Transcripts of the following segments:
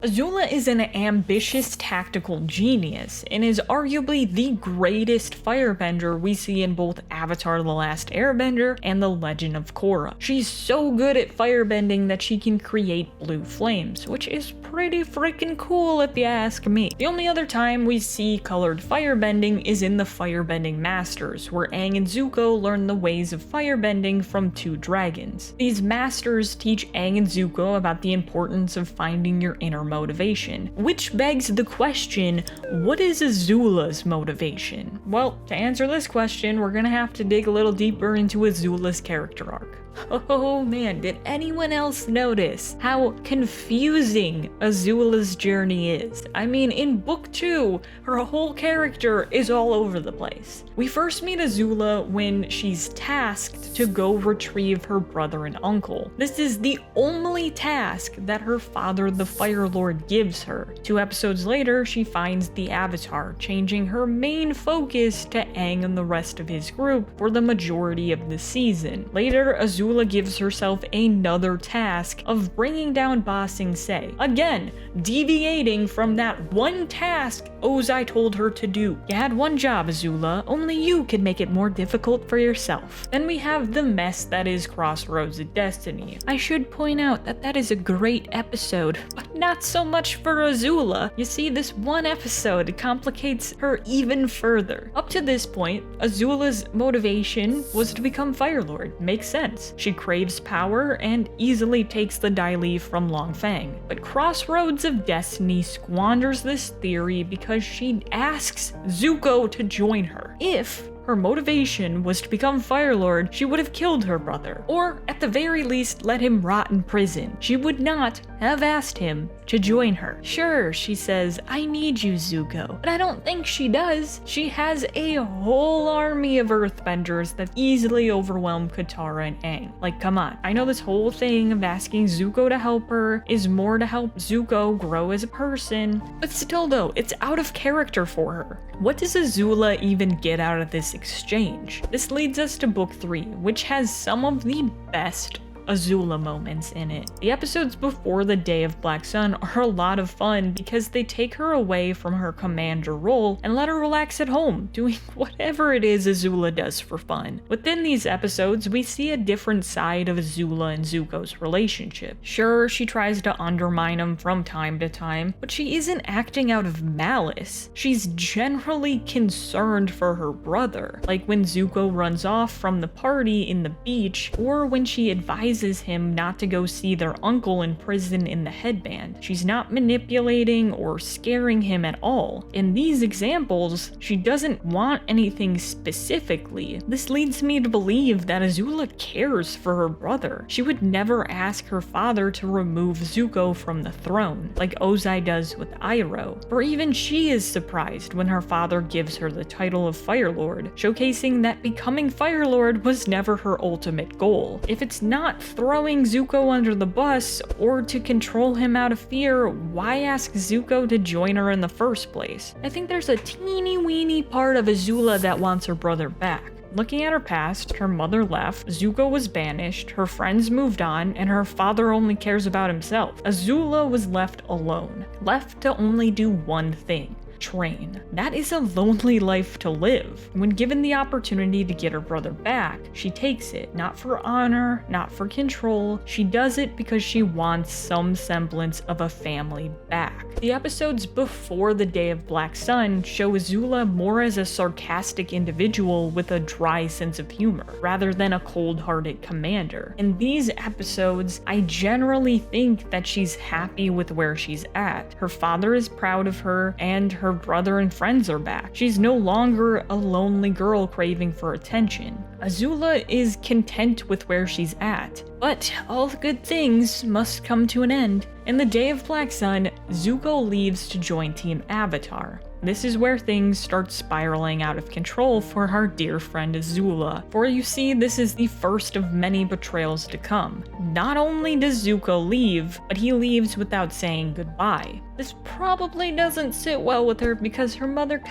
Azula is an ambitious tactical genius and is arguably the greatest firebender we see in both Avatar: The Last Airbender and The Legend of Korra. She's so good at firebending that she can create blue flames, which is pretty freaking cool if you ask me. The only other time we see colored firebending is in the Firebending Masters, where Aang and Zuko learn the ways of firebending from two dragons. These masters teach Aang and Zuko about the importance of finding your inner motivation, which begs the question, what is Azula's motivation? Well, to answer this question, we're gonna have to dig a little deeper into Azula's character arc. Oh man, did anyone else notice how confusing Azula's journey is? I mean, in book 2, her whole character is all over the place. We first meet Azula when she's tasked to go retrieve her brother and uncle. This is the only task that her father, the Fire Lord, gives her. 2 episodes later, she finds the Avatar, changing her main focus to Aang and the rest of his group for the majority of the season. Later, Azula gives herself another task of bringing down Ba Sing Se. Again, deviating from that one task Ozai told her to do. You had one job, Azula, only you could make it more difficult for yourself. Then we have the mess that is Crossroads of Destiny. I should point out that that is a great episode, but not so much for Azula. You see, this one episode complicates her even further. Up to this point, Azula's motivation was to become Fire Lord. Makes sense. She craves power and easily takes the Dai Li from Long Fang. But Crossroads of Destiny squanders this theory because she asks Zuko to join her. If her motivation was to become Fire Lord, she would have killed her brother, or at the very least let him rot in prison. She would not have asked him to join her. Sure, she says, I need you, Zuko, but I don't think she does. She has a whole army of earthbenders that easily overwhelm Katara and Aang. Like, come on. I know this whole thing of asking Zuko to help her is more to help Zuko grow as a person, but still though, it's out of character for her. What does Azula even get out of this exchange? This leads us to book 3, which has some of the best Azula moments in it. The episodes before the Day of Black Sun are a lot of fun because they take her away from her commander role and let her relax at home, doing whatever it is Azula does for fun. Within these episodes, we see a different side of Azula and Zuko's relationship. Sure, she tries to undermine him from time to time, but she isn't acting out of malice. She's generally concerned for her brother, like when Zuko runs off from the party in the beach, or when she advises him not to go see their uncle in prison in the headband. She's not manipulating or scaring him at all. In these examples, she doesn't want anything specifically. This leads me to believe that Azula cares for her brother. She would never ask her father to remove Zuko from the throne, like Ozai does with Iroh. Or even she is surprised when her father gives her the title of Fire Lord, showcasing that becoming Fire Lord was never her ultimate goal. If it's not throwing Zuko under the bus or to control him out of fear, why ask Zuko to join her in the first place? I think there's a teeny weeny part of Azula that wants her brother back. Looking at her past, her mother left, Zuko was banished, her friends moved on, and her father only cares about himself. Azula was left alone, left to only do one thing: train. That is a lonely life to live. When given the opportunity to get her brother back, she takes it, not for honor, not for control. She does it because she wants some semblance of a family back. The episodes before the Day of Black Sun show Azula more as a sarcastic individual with a dry sense of humor, rather than a cold-hearted commander. In these episodes, I generally think that she's happy with where she's at. Her father is proud of her, and her brother and friends are back. She's no longer a lonely girl craving for attention. Azula is content with where she's at. But all good things must come to an end. In the Day of Black Sun, Zuko leaves to join Team Avatar. This is where things start spiraling out of control for our dear friend Azula. For you see, this is the first of many betrayals to come. Not only does Zuko leave, but he leaves without saying goodbye. This probably doesn't sit well with her because her mother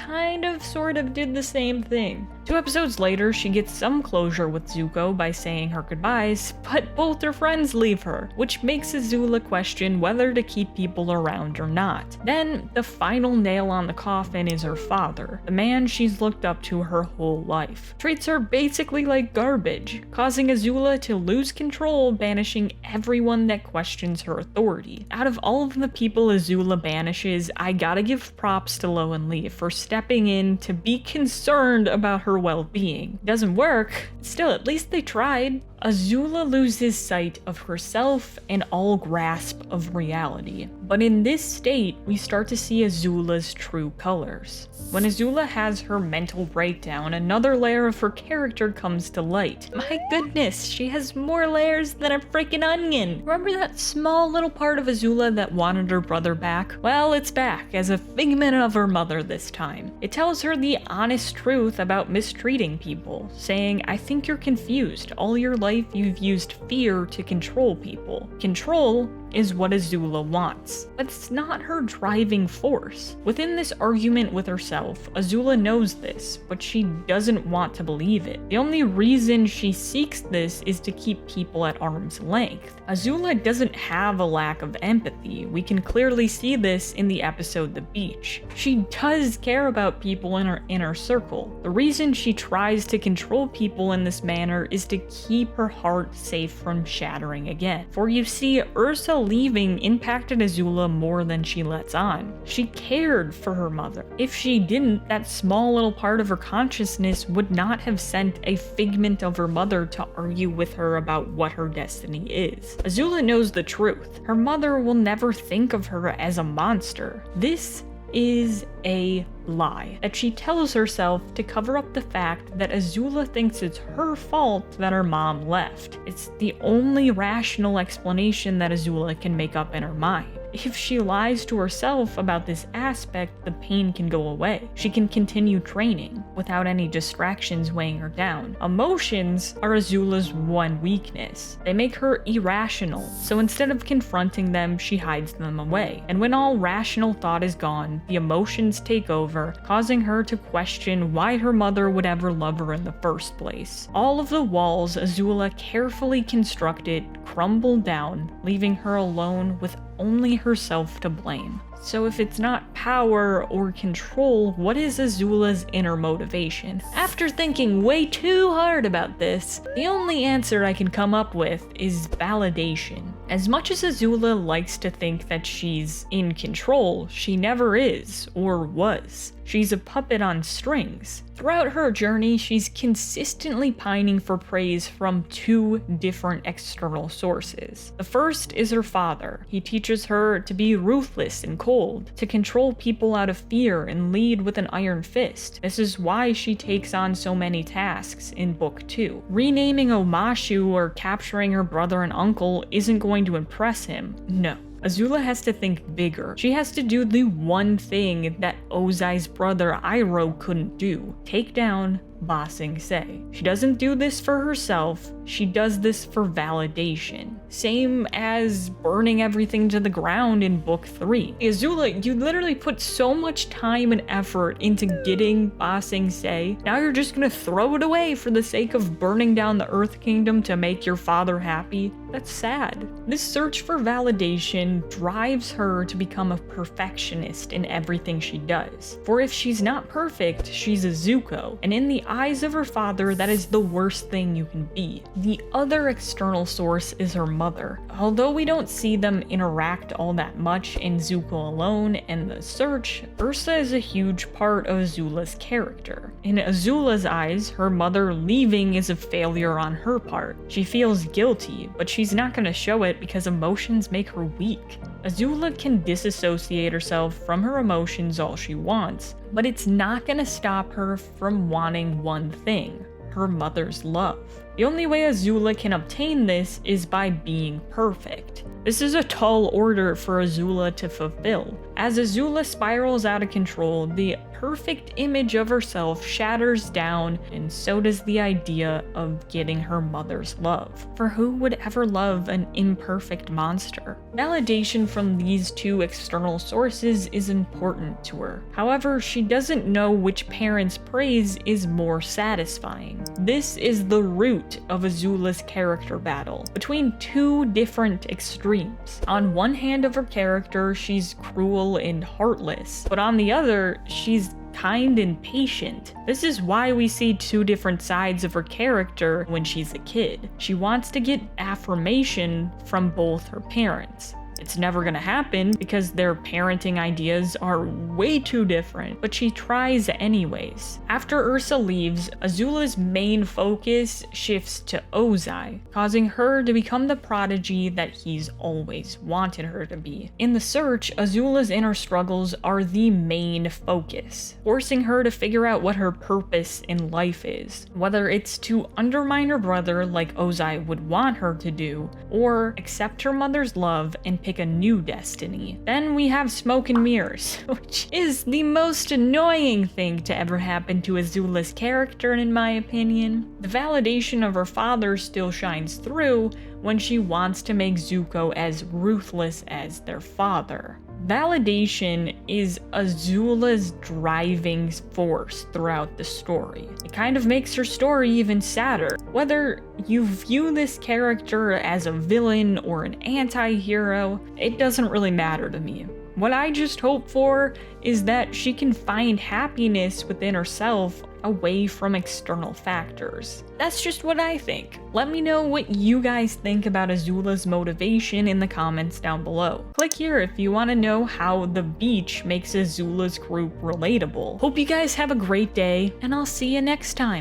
sort of did the same thing. 2 episodes later, she gets some closure with Zuko by saying her goodbyes, but both her friends leave her, which makes Azula question whether to keep people around or not. Then, the final nail on the coffin is her father, the man she's looked up to her whole life. Treats her basically like garbage, causing Azula to lose control, banishing everyone that questions her authority. Out of all of the people Azula banishes, I gotta give props to Lo and Lee for stepping in to be concerned about her well-being. Doesn't work, still at least they tried. Azula loses sight of herself and all grasp of reality. But in this state, we start to see Azula's true colors. When Azula has her mental breakdown, another layer of her character comes to light. My goodness, she has more layers than a freaking onion. Remember that small little part of Azula that wanted her brother back? Well, it's back as a figment of her mother this time. It tells her the honest truth about mistreating people, saying, I think you're confused. All your life you've used fear to control people. Control is what Azula wants, but it's not her driving force. Within this argument with herself, Azula knows this, but she doesn't want to believe it. The only reason she seeks this is to keep people at arm's length. Azula doesn't have a lack of empathy. We can clearly see this in the episode The Beach. She does care about people in her inner circle. The reason she tries to control people in this manner is to keep her heart safe from shattering again. For you see, Ursa leaving impacted Azula more than she lets on. She cared for her mother. If she didn't, that small little part of her consciousness would not have sent a figment of her mother to argue with her about what her destiny is. Azula knows the truth. Her mother will never think of her as a monster. This is a lie that she tells herself to cover up the fact that Azula thinks it's her fault that her mom left. It's the only rational explanation that Azula can make up in her mind. If she lies to herself about this aspect, the pain can go away. She can continue training without any distractions weighing her down. Emotions are Azula's one weakness. They make her irrational, so instead of confronting them, she hides them away. And when all rational thought is gone, the emotions take over, causing her to question why her mother would ever love her in the first place. All of the walls Azula carefully constructed crumble down, leaving her alone with only herself to blame. So if it's not power or control, what is Azula's inner motivation? After thinking way too hard about this, the only answer I can come up with is validation. As much as Azula likes to think that she's in control, she never is, or was. She's a puppet on strings. Throughout her journey, she's consistently pining for praise from 2 different external sources. The first is her father. He teaches her to be ruthless and cold, to control people out of fear and lead with an iron fist. This is why she takes on so many tasks in Book 2. Renaming Omashu or capturing her brother and uncle isn't going to impress him. No. Azula has to think bigger. She has to do the one thing that Ozai's brother Iroh couldn't do. Take down Ba Sing Se. She doesn't do this for herself, she does this for validation. Same as burning everything to the ground in Book 3. Azula, you literally put so much time and effort into getting Ba Sing Se, now you're just gonna throw it away for the sake of burning down the Earth Kingdom to make your father happy? That's sad. This search for validation drives her to become a perfectionist in everything she does. For if she's not perfect, she's a Zuko, and in the eyes of her father, that is the worst thing you can be. The other external source is her mother. Although we don't see them interact all that much in Zuko Alone and The Search, Ursa is a huge part of Azula's character. In Azula's eyes, her mother leaving is a failure on her part. She feels guilty, but she's not going to show it because emotions make her weak. Azula can disassociate herself from her emotions all she wants, but it's not going to stop her from wanting one thing: her mother's love. The only way Azula can obtain this is by being perfect. This is a tall order for Azula to fulfill. As Azula spirals out of control, the perfect image of herself shatters down, and so does the idea of getting her mother's love. For who would ever love an imperfect monster? Validation from these two external sources is important to her. However, she doesn't know which parent's praise is more satisfying. This is the root of Azula's character battle between two different extremes. On one hand of her character, she's cruel and heartless, but on the other, she's kind and patient. This is why we see two different sides of her character when she's a kid. She wants to get affirmation from both her parents. It's never gonna happen because their parenting ideas are way too different, but she tries anyways. After Ursa leaves, Azula's main focus shifts to Ozai, causing her to become the prodigy that he's always wanted her to be. In the search, Azula's inner struggles are the main focus, forcing her to figure out what her purpose in life is, whether it's to undermine her brother like Ozai would want her to do, or accept her mother's love and pick a new destiny. Then we have smoke and mirrors, which is the most annoying thing to ever happen to Azula's character in my opinion. The validation of her father still shines through when she wants to make Zuko as ruthless as their father. Validation is Azula's driving force throughout the story. It kind of makes her story even sadder. Whether you view this character as a villain or an anti-hero, it doesn't really matter to me. What I just hope for is that she can find happiness within herself away from external factors. That's just what I think. Let me know what you guys think about Azula's motivation in the comments down below. Click here if you want to know how the beach makes Azula's group relatable. Hope you guys have a great day, and I'll see you next time.